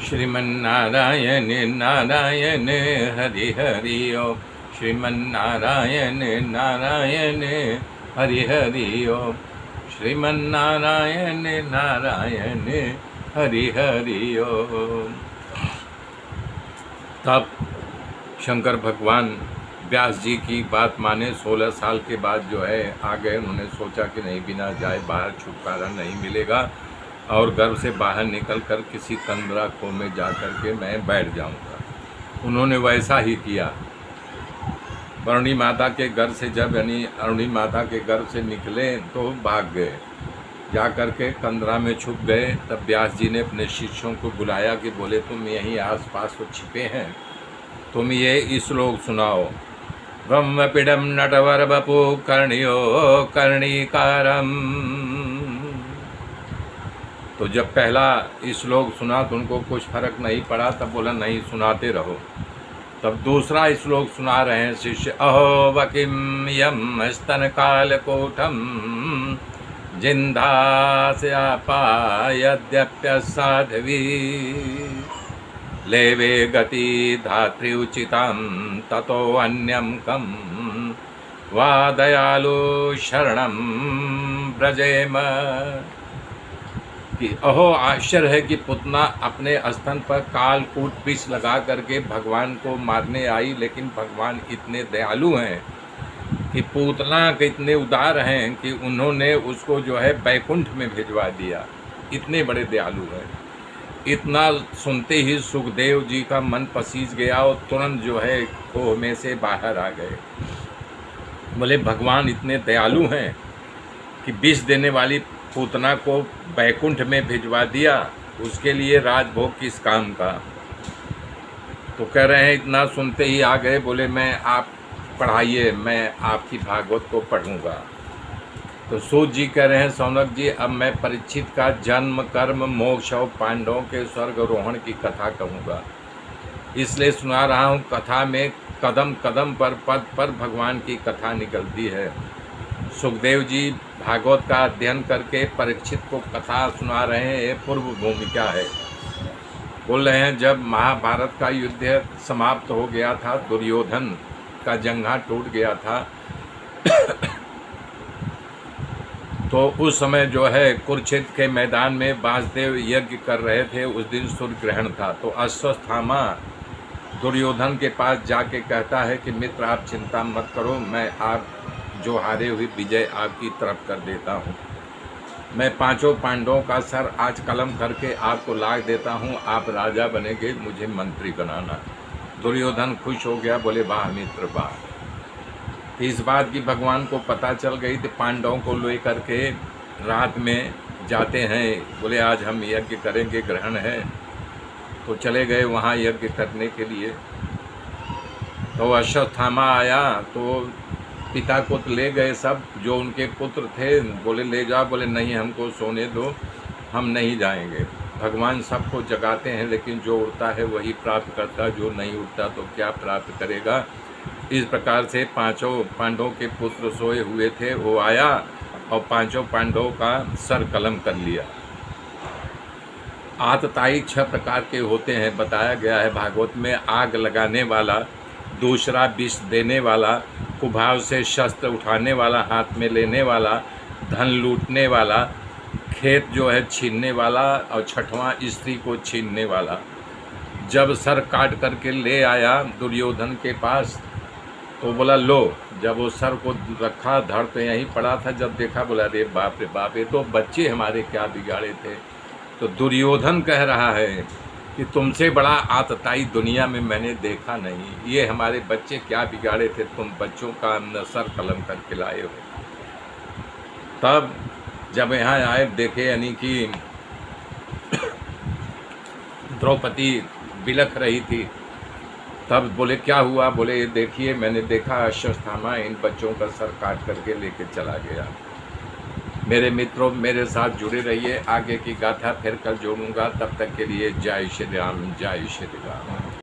श्रीमन्नारायण नारायण हरि हरि ओम। श्रीमन्नारायण नारायण हरि हरि ओम। श्रीमन्नारायण नारायण हरि हरि ओम। तब शंकर भगवान व्यास जी की बात माने 16 साल के बाद जो है आ गए। उन्होंने सोचा कि नहीं, बिना जाए बाहर छुटकारा नहीं मिलेगा और घर से बाहर निकल कर किसी तंद्रा खो में जा कर के मैं बैठ जाऊंगा। उन्होंने वैसा ही किया। अरुणी माता के घर से जब अरुणी माता के घर से निकले तो भाग गए, जा कर के कंदरा में छुप गए। तब व्यास जी ने अपने शिष्यों को बुलाया कि बोले तुम यहीं आसपास तो छिपे हैं, तुम ये श्लोक सुनाओ। ब्रह्मपीडम नटवर बपु कर्णियो कर्णिकारम। तो जब पहला श्लोक सुना तो उनको कुछ फर्क नहीं पड़ा। तब बोला नहीं, सुनाते रहो। तब दूसरा श्लोक सुना रहे हैं शिष्य। अहो वकिम यम स्तन कालकोटम जिन्दास्यापायद्यप्य साध्वी लेवे गति धात्री उचितं ततो अन्यं कं वा दयालु शरणं व्रजेम। कि अहो आश्चर्य है कि पुतना अपने स्तन पर कालकूट विष लगा करके भगवान को मारने आई, लेकिन भगवान इतने दयालु हैं कि पूतना के इतने उदार हैं कि उन्होंने उसको जो है बैकुंठ में भिजवा दिया। इतने बड़े दयालु हैं। इतना सुनते ही सुखदेव जी का मन पसीज गया और तुरंत जो है खोह में से बाहर आ गए। बोले भगवान इतने दयालु हैं कि विष देने वाली पूतना को बैकुंठ में भिजवा दिया, उसके लिए राजभोग किस काम का। तो कह रहे हैं इतना सुनते ही आ गए। बोले मैं आप पढ़ाइए, मैं आपकी भागवत को पढ़ूंगा। तो सूत जी कह रहे हैं सौनक जी अब मैं परीक्षित का जन्म कर्म मोक्ष और पांडवों के स्वर्गारोहण की कथा कहूँगा, इसलिए सुना रहा हूँ। कथा में कदम कदम पर पद पर भगवान की कथा निकलती है। सुखदेव जी भागवत का अध्ययन करके परीक्षित को कथा सुना रहे हैं। ये पूर्व भूमिका है। बोल रहे हैं जब महाभारत का युद्ध समाप्त हो गया था, दुर्योधन का जंघा टूट गया था तो उस समय जो है कुरुक्षेत्र के मैदान में वासुदेव यज्ञ कर रहे थे। उस दिन सूर्य ग्रहण था। तो अश्वत्थामा दुर्योधन के पास जाके कहता है कि मित्र आप चिंता मत करो, मैं आप जो हारे हुए विजय आपकी तरफ कर देता हूँ। मैं पांचों पांडवों का सर आज कलम करके आपको लाग देता हूँ, आप राजा बनेंगे, मुझे मंत्री बनाना। दुर्योधन खुश हो गया। बोले वाह मित्र वाह। इस बात की भगवान को पता चल गई तो पांडवों को लेकर के रात में जाते हैं। बोले आज हम यज्ञ करेंगे, ग्रहण है। तो चले गए वहाँ यज्ञ करने के लिए। तो अश्वत्थामा आया तो पिता को तो ले गए सब जो उनके पुत्र थे। बोले ले जाओ। बोले नहीं, हमको सोने दो, हम नहीं जाएंगे। भगवान सबको जगाते हैं, लेकिन जो उड़ता है वही प्राप्त करता, जो नहीं उड़ता तो क्या प्राप्त करेगा। इस प्रकार से पांचों पांडवों के पुत्र सोए हुए थे। वो आया और पांचों पांडवों का सर कलम कर लिया। आतताई 6 प्रकार के होते हैं, बताया गया है भागवत में। आग लगाने वाला, दूसरा विष देने वाला, कुभाव से शस्त्र उठाने वाला, हाथ में लेने वाला, धन लूटने वाला, खेत जो है छीनने वाला, और छठवां स्त्री को छीनने वाला। जब सर काट करके ले आया दुर्योधन के पास तो बोला लो। जब वो सर को रखा, धड़ तो यहीं पड़ा था। जब देखा बोला रे बाप, ये तो बच्चे हमारे क्या बिगाड़े थे। तो दुर्योधन कह रहा है कि तुमसे बड़ा आतताई दुनिया में मैंने देखा नहीं। ये हमारे बच्चे क्या बिगाड़े थे, तुम बच्चों का सर कलम करके लाए हो। तब जब यहाँ आए देखे यानी कि द्रौपदी बिलख रही थी। तब बोले क्या हुआ। बोले देखिए मैंने देखा अश्वत्थामा इन बच्चों का सर काट करके लेके चला गया। मेरे मित्रों मेरे साथ जुड़े रहिए, आगे की गाथा फिर कल जोड़ूंगा। तब तक के लिए जय श्री राम, जय श्री राम।